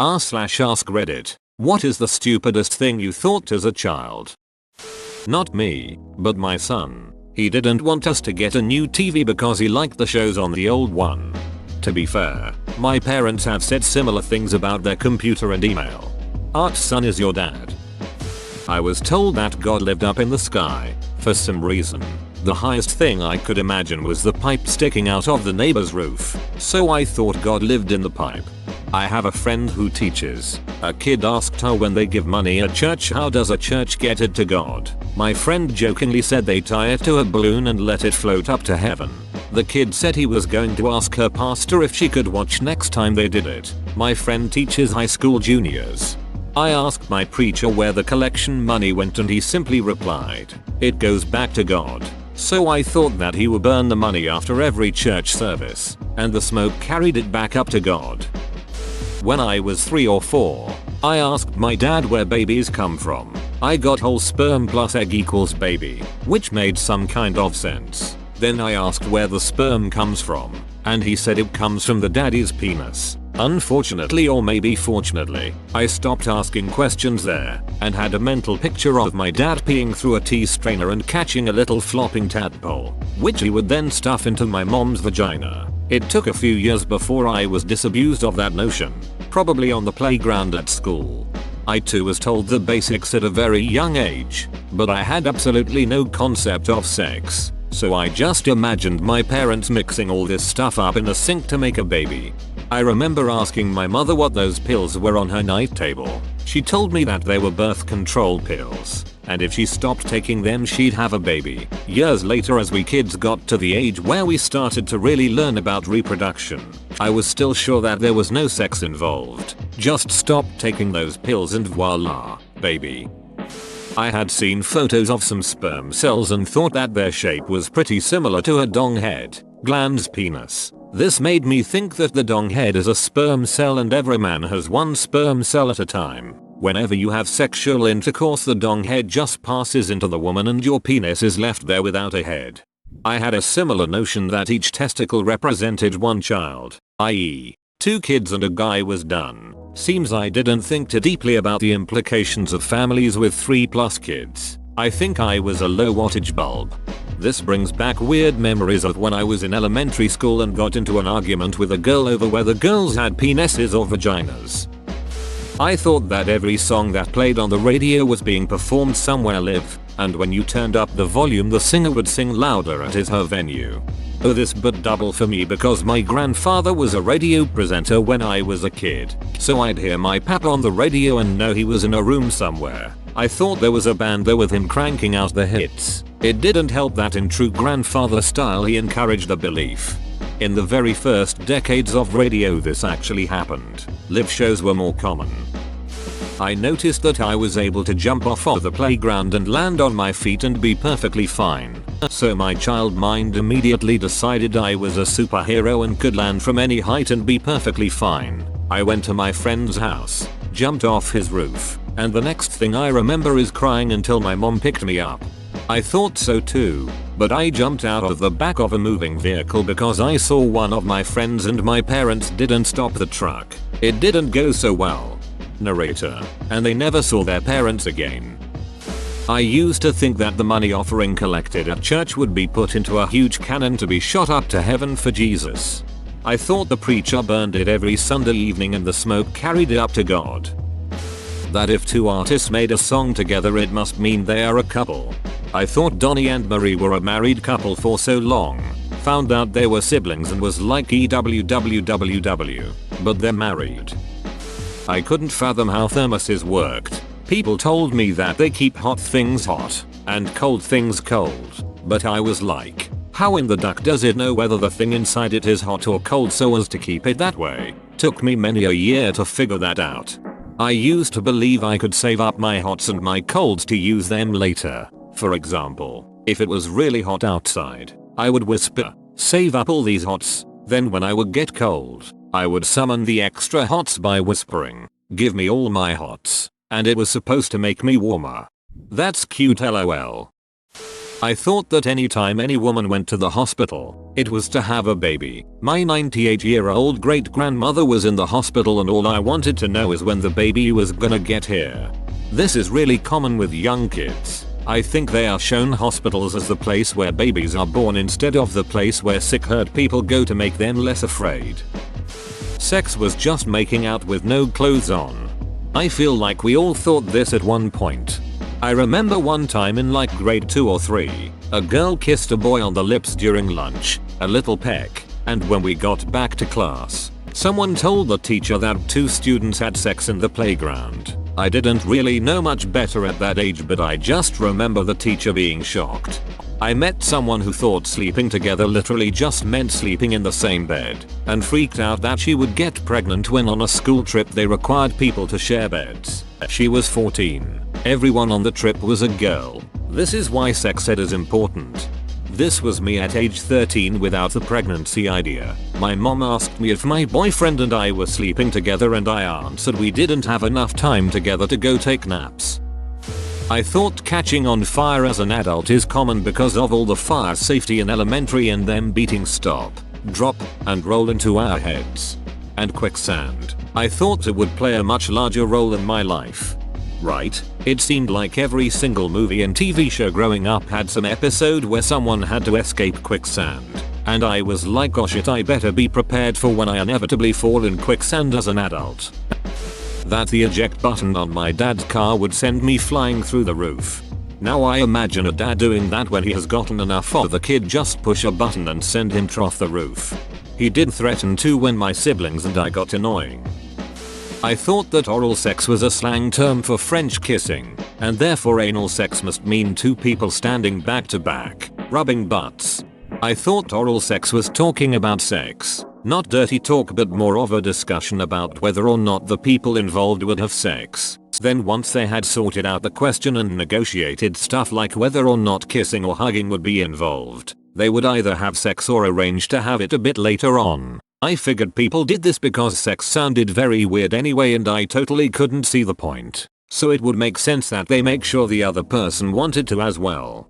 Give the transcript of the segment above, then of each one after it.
r/ask Reddit. What is the stupidest thing you thought as a child? Not me, but my son. He didn't want us to get a new TV because he liked the shows on the old one. To be fair, my parents have said similar things about their computer and email. Art son is your dad. I was told that God lived up in the sky. For some reason, the highest thing I could imagine was the pipe sticking out of the neighbor's roof, so I thought God lived in the pipe. I have a friend who teaches. A kid asked her when they give money at church, how does a church get it to God? My friend jokingly said they tie it to a balloon and let it float up to heaven. The kid said he was going to ask her pastor if she could watch next time they did it. My friend teaches high school juniors. I asked my preacher where the collection money went and he simply replied, "It goes back to God." So I thought that he would burn the money after every church service, and the smoke carried it back up to God. When I was 3 or 4, I asked my dad where babies come from. I got whole sperm plus egg equals baby, which made some kind of sense. Then I asked where the sperm comes from, and he said it comes from the daddy's penis. Unfortunately, or maybe fortunately, I stopped asking questions there and had a mental picture of my dad peeing through a tea strainer and catching a little flopping tadpole, which he would then stuff into my mom's vagina. It took a few years before I was disabused of that notion, probably on the playground at school. I too was told the basics at a very young age, but I had absolutely no concept of sex, so I just imagined my parents mixing all this stuff up in a sink to make a baby. I remember asking my mother what those pills were on her night table. She told me that they were birth control pills, and if she stopped taking them she'd have a baby. Years later, as we kids got to the age where we started to really learn about reproduction, I was still sure that there was no sex involved. Just stop taking those pills and voila, baby. I had seen photos of some sperm cells and thought that their shape was pretty similar to a dong head, glans penis. This made me think that the dong head is a sperm cell and every man has one sperm cell at a time. Whenever you have sexual intercourse, the dong head just passes into the woman and your penis is left there without a head. I had a similar notion that each testicle represented one child, i.e., 2 kids and a guy was done. Seems I didn't think too deeply about the implications of families with 3+ kids. I think I was a low wattage bulb. This brings back weird memories of when I was in elementary school and got into an argument with a girl over whether girls had penises or vaginas. I thought that every song that played on the radio was being performed somewhere live, and when you turned up the volume the singer would sing louder at his/her venue. Oh, this but double for me because my grandfather was a radio presenter when I was a kid, so I'd hear my papa on the radio and know he was in a room somewhere. I thought there was a band there with him cranking out the hits. It didn't help that in true grandfather style he encouraged the belief. In the very first decades of radio this actually happened. Live shows were more common. I noticed that I was able to jump off of the playground and land on my feet and be perfectly fine. So my child mind immediately decided I was a superhero and could land from any height and be perfectly fine. I went to my friend's house, jumped off his roof, and the next thing I remember is crying until my mom picked me up. I thought so too, but I jumped out of the back of a moving vehicle because I saw one of my friends and my parents didn't stop the truck. It didn't go so well. Narrator. And they never saw their parents again. I used to think that the money offering collected at church would be put into a huge cannon to be shot up to heaven for Jesus. I thought the preacher burned it every Sunday evening and the smoke carried it up to God. That if 2 artists made a song together it must mean they are a couple. I thought Donnie and Marie were a married couple for so long. Found out they were siblings and was like EWWWW. But they're married. I couldn't fathom how thermoses worked. People told me that they keep hot things hot and cold things cold. But I was like, how in the duck does it know whether the thing inside it is hot or cold so as to keep it that way? Took me many a year to figure that out. I used to believe I could save up my hots and my colds to use them later. For example, if it was really hot outside, I would whisper, save up all these hots, then when I would get cold, I would summon the extra hots by whispering, give me all my hots, and it was supposed to make me warmer. That's cute, lol. I thought that anytime any woman went to the hospital, it was to have a baby. My 98-year-old great-grandmother was in the hospital and all I wanted to know is when the baby was gonna get here. This is really common with young kids. I think they are shown hospitals as the place where babies are born instead of the place where sick hurt people go to make them less afraid. Sex was just making out with no clothes on. I feel like we all thought this at one point. I remember one time in like grade 2 or 3, a girl kissed a boy on the lips during lunch, a little peck, and when we got back to class, someone told the teacher that 2 students had sex in the playground. I didn't really know much better at that age, but I just remember the teacher being shocked. I met someone who thought sleeping together literally just meant sleeping in the same bed, and freaked out that she would get pregnant when on a school trip they required people to share beds. She was 14. Everyone on the trip was a girl. This is why sex ed is important. This was me at age 13 without the pregnancy idea. My mom asked me if my boyfriend and I were sleeping together and I answered we didn't have enough time together to go take naps. I thought catching on fire as an adult is common because of all the fire safety in elementary and them beating stop, drop, and roll into our heads. And quicksand. I thought it would play a much larger role in my life. Right? It seemed like every single movie and TV show growing up had some episode where someone had to escape quicksand. And I was like, gosh, I better be prepared for when I inevitably fall in quicksand as an adult. That the eject button on my dad's car would send me flying through the roof. Now I imagine a dad doing that when he has gotten enough of the kid, just push a button and send him off the roof. He did threaten to when my siblings and I got annoying. I thought that oral sex was a slang term for French kissing, and therefore anal sex must mean 2 people standing back to back, rubbing butts. I thought oral sex was talking about sex, not dirty talk, but more of a discussion about whether or not the people involved would have sex. Then once they had sorted out the question and negotiated stuff like whether or not kissing or hugging would be involved, they would either have sex or arrange to have it a bit later on. I figured people did this because sex sounded very weird anyway and I totally couldn't see the point. So it would make sense that they make sure the other person wanted to as well.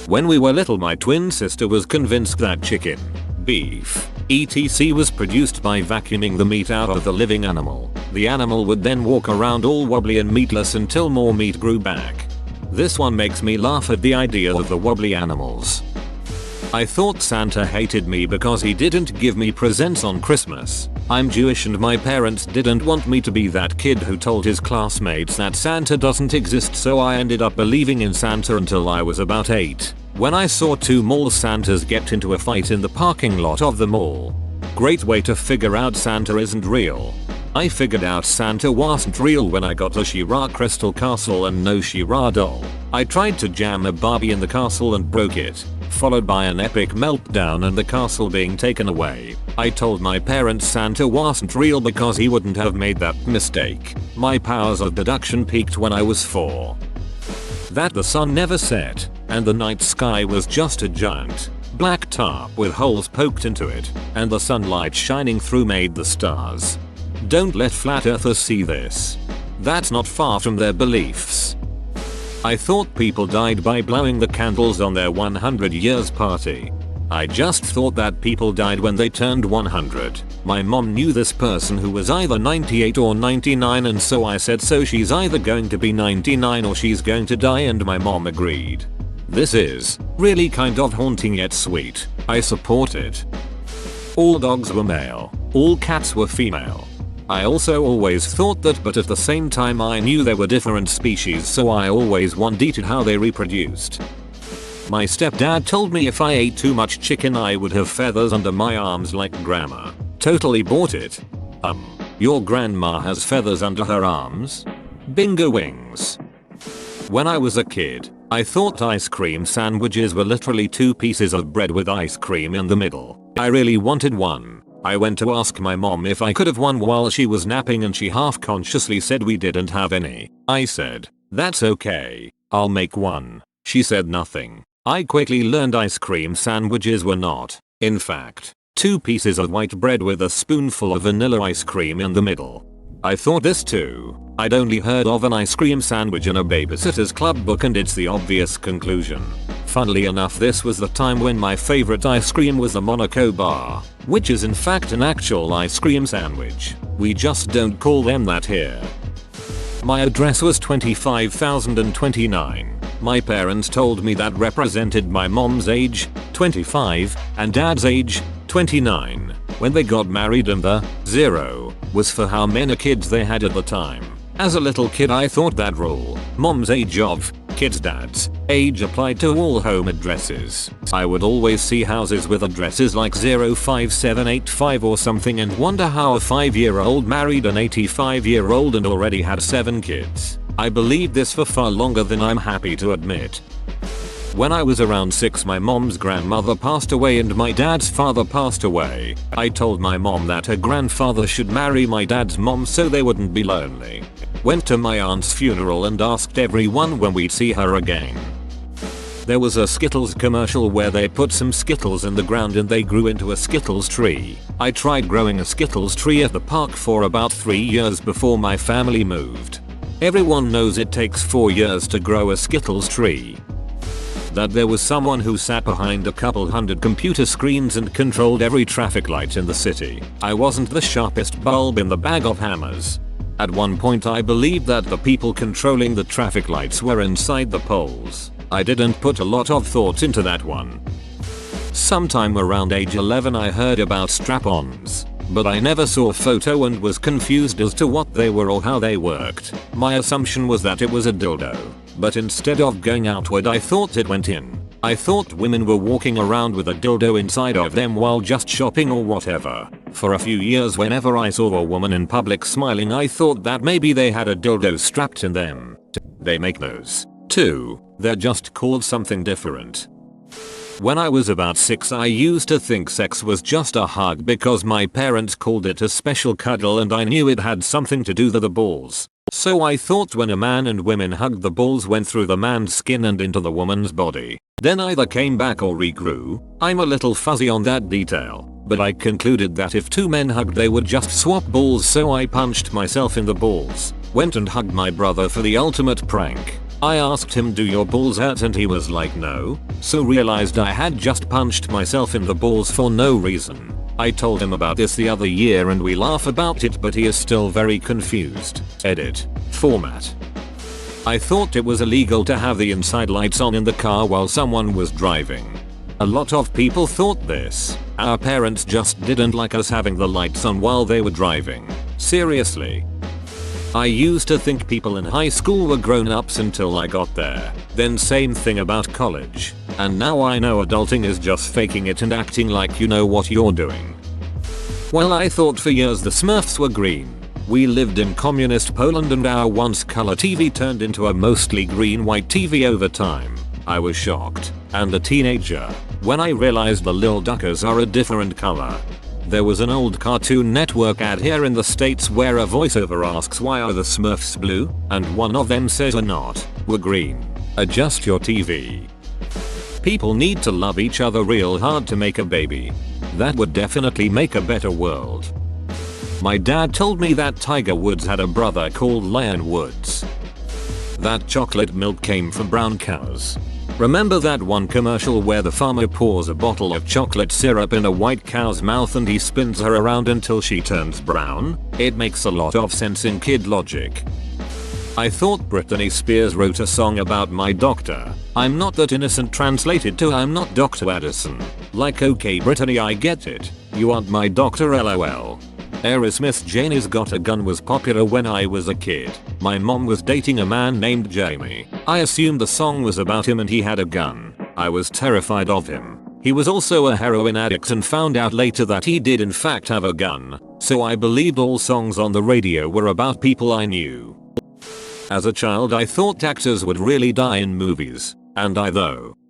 When we were little, my twin sister was convinced that chicken, beef, etc. was produced by vacuuming the meat out of the living animal. The animal would then walk around all wobbly and meatless until more meat grew back. This one makes me laugh at the idea of the wobbly animals. I thought Santa hated me because he didn't give me presents on Christmas. I'm Jewish and my parents didn't want me to be that kid who told his classmates that Santa doesn't exist, so I ended up believing in Santa until I was about 8, when I saw 2 mall Santas get into a fight in the parking lot of the mall. Great way to figure out Santa isn't real. I figured out Santa wasn't real when I got a She-Ra crystal castle and no She-Ra doll. I tried to jam a Barbie in the castle and broke it, followed by an epic meltdown and the castle being taken away. I told my parents Santa wasn't real because he wouldn't have made that mistake. My powers of deduction peaked when I was 4. That the sun never set, and the night sky was just a giant black tarp with holes poked into it, and the sunlight shining through made the stars. Don't let flat earthers see this. That's not far from their beliefs. I thought people died by blowing the candles on their 100 years party. I just thought that people died when they turned 100. My mom knew this person who was either 98 or 99, and so I said, so she's either going to be 99 or she's going to die, and my mom agreed. This is really kind of haunting yet sweet. I support it. All dogs were male. All cats were female. I also always thought that, but at the same time I knew there were different species, so I always wondered how they reproduced. My stepdad told me if I ate too much chicken I would have feathers under my arms like grandma. Totally bought it. Your grandma has feathers under her arms? Bingo wings. When I was a kid, I thought ice cream sandwiches were literally 2 pieces of bread with ice cream in the middle. I really wanted one. I went to ask my mom if I could have one while she was napping and she half-consciously said we didn't have any. I said, that's okay, I'll make one. She said nothing. I quickly learned ice cream sandwiches were not, in fact, 2 pieces of white bread with a spoonful of vanilla ice cream in the middle. I thought this too. I'd only heard of an ice cream sandwich in a Babysitter's Club book, and it's the obvious conclusion. Funnily enough, this was the time when my favorite ice cream was the Monaco bar, which is in fact an actual ice cream sandwich. We just don't call them that here. My address was 25,029. My parents told me that represented my mom's age, 25, and dad's age, 29, when they got married, and the 0 was for how many kids they had at the time. As a little kid I thought that rule, mom's age of, kids' dad's age, applied to all home addresses. I would always see houses with addresses like 05785 or something and wonder how a 5-year-old married an 85-year-old and already had 7 kids. I believed this for far longer than I'm happy to admit. When I was around 6, my mom's grandmother passed away and my dad's father passed away. I told my mom that her grandfather should marry my dad's mom so they wouldn't be lonely. Went to my aunt's funeral and asked everyone when we'd see her again. There was a Skittles commercial where they put some Skittles in the ground and they grew into a Skittles tree. I tried growing a Skittles tree at the park for about 3 years before my family moved. Everyone knows it takes 4 years to grow a Skittles tree. That there was someone who sat behind a couple hundred computer screens and controlled every traffic light in the city. I wasn't the sharpest bulb in the bag of hammers. At one point I believed that the people controlling the traffic lights were inside the poles. I didn't put a lot of thought into that one. Sometime around age 11 I heard about strap-ons, but I never saw a photo and was confused as to what they were or how they worked. My assumption was that it was a dildo, but instead of going outward I thought it went in. I thought women were walking around with a dildo inside of them while just shopping or whatever. For a few years whenever I saw a woman in public smiling I thought that maybe they had a dildo strapped in them. They make those too. They're just called something different. When I was about 6 I used to think sex was just a hug because my parents called it a special cuddle and I knew it had something to do with the balls. So I thought when a man and women hugged, the balls went through the man's skin and into the woman's body, then either came back or regrew. I'm a little fuzzy on that detail, but I concluded that if 2 men hugged they would just swap balls, so I punched myself in the balls. Went and hugged my brother for the ultimate prank. I asked him, "Do your balls hurt?" and he was like, "No." So realized I had just punched myself in the balls for no reason. I told him about this the other year and we laugh about it, but he is still very confused. Edit. Format. I thought it was illegal to have the inside lights on in the car while someone was driving. A lot of people thought this. Our parents just didn't like us having the lights on while they were driving. Seriously. I used to think people in high school were grown-ups until I got there. Then same thing about college. And now I know adulting is just faking it and acting like you know what you're doing. Well, I thought for years the Smurfs were green. We lived in communist Poland and our once color TV turned into a mostly green-white TV over time. I was shocked, and a teenager, when I realized the Lil Duckers are a different color. There was an old Cartoon Network ad here in the States where a voiceover asks, "Why are the Smurfs blue?" and one of them says, "We're not, we're green. Adjust your TV." People need to love each other real hard to make a baby. That would definitely make a better world. My dad told me that Tiger Woods had a brother called Lion Woods. That chocolate milk came from brown cows. Remember that one commercial where the farmer pours a bottle of chocolate syrup in a white cow's mouth and he spins her around until she turns brown? It makes a lot of sense in kid logic. I thought Britney Spears wrote a song about my doctor. I'm not that innocent, translated to I'm not Dr. Addison. Like, okay Britney, I get it. You aren't my doctor, lol. Aerosmith's Janie's Got a Gun was popular when I was a kid. My mom was dating a man named Jamie. I assumed the song was about him and he had a gun. I was terrified of him. He was also a heroin addict and found out later that he did in fact have a gun. So I believed all songs on the radio were about people I knew. As a child I thought actors would really die in movies. And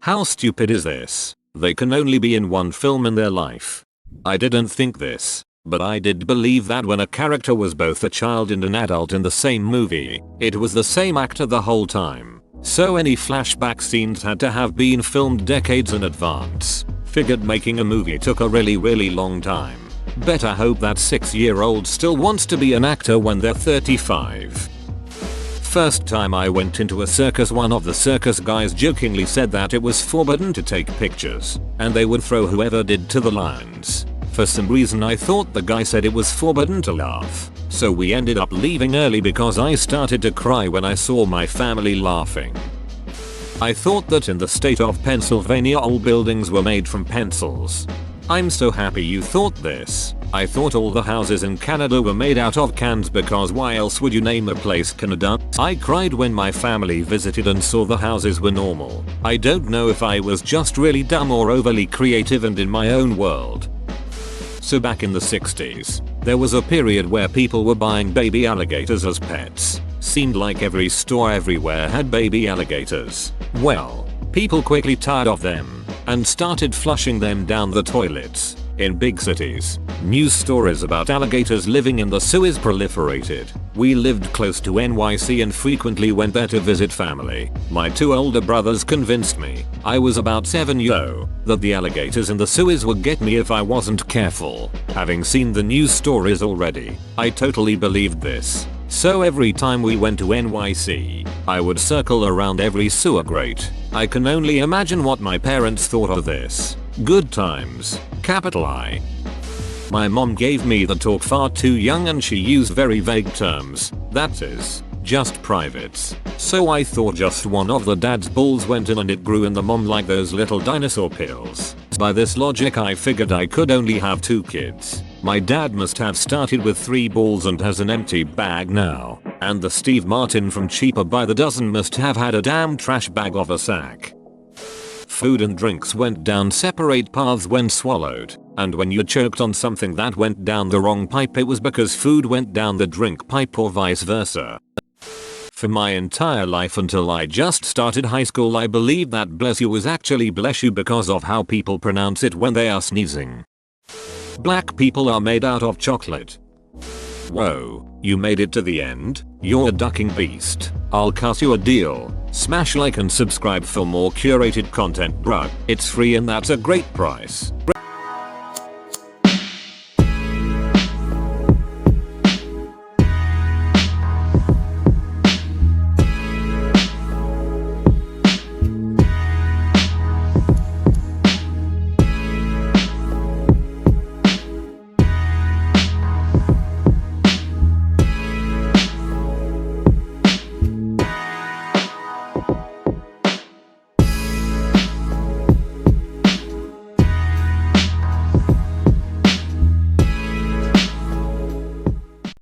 how stupid is this? They can only be in one film in their life. I didn't think this. But I did believe that when a character was both a child and an adult in the same movie, it was the same actor the whole time. So any flashback scenes had to have been filmed decades in advance. Figured making a movie took a really long time. Better hope that 6-year-old still wants to be an actor when they're 35. First time I went into a circus, one of the circus guys jokingly said that it was forbidden to take pictures, and they would throw whoever did to the lions. For some reason I thought the guy said it was forbidden to laugh, so we ended up leaving early because I started to cry when I saw my family laughing. I thought that in the state of Pennsylvania all buildings were made from pencils. I'm so happy you thought this. I thought all the houses in Canada were made out of cans because why else would you name a place Canada? I cried when my family visited and saw the houses were normal. I don't know if I was just really dumb or overly creative and in my own world. So back in the 60s, there was a period where people were buying baby alligators as pets. Seemed like every store everywhere had baby alligators. Well, people quickly tired of them and started flushing them down the toilets. In big cities, news stories about alligators living in the sewers proliferated. We lived close to NYC and frequently went there to visit family. My 2 older brothers convinced me, I was about 7 that the alligators in the sewers would get me if I wasn't careful. Having seen the news stories already, I totally believed this. So every time we went to NYC, I would circle around every sewer grate. I can only imagine what my parents thought of this. Good times. Capital I. My mom gave me the talk far too young and she used very vague terms. That is, just privates. So I thought just one of the dad's balls went in and it grew in the mom like those little dinosaur pills. By this logic I figured I could only have 2 kids. My dad must have started with 3 balls and has an empty bag now. And the Steve Martin from Cheaper by the Dozen must have had a damn trash bag of a sack. Food and drinks went down separate paths when swallowed, and when you choked on something that went down the wrong pipe it was because food went down the drink pipe or vice versa. For my entire life until I just started high school I believed that bless you was actually bless you because of how people pronounce it when they are sneezing. Black people are made out of chocolate. Whoa, you made it to the end? You're a ducking beast. I'll cut you a deal. Smash like and subscribe for more curated content bruh. It's free and that's a great price.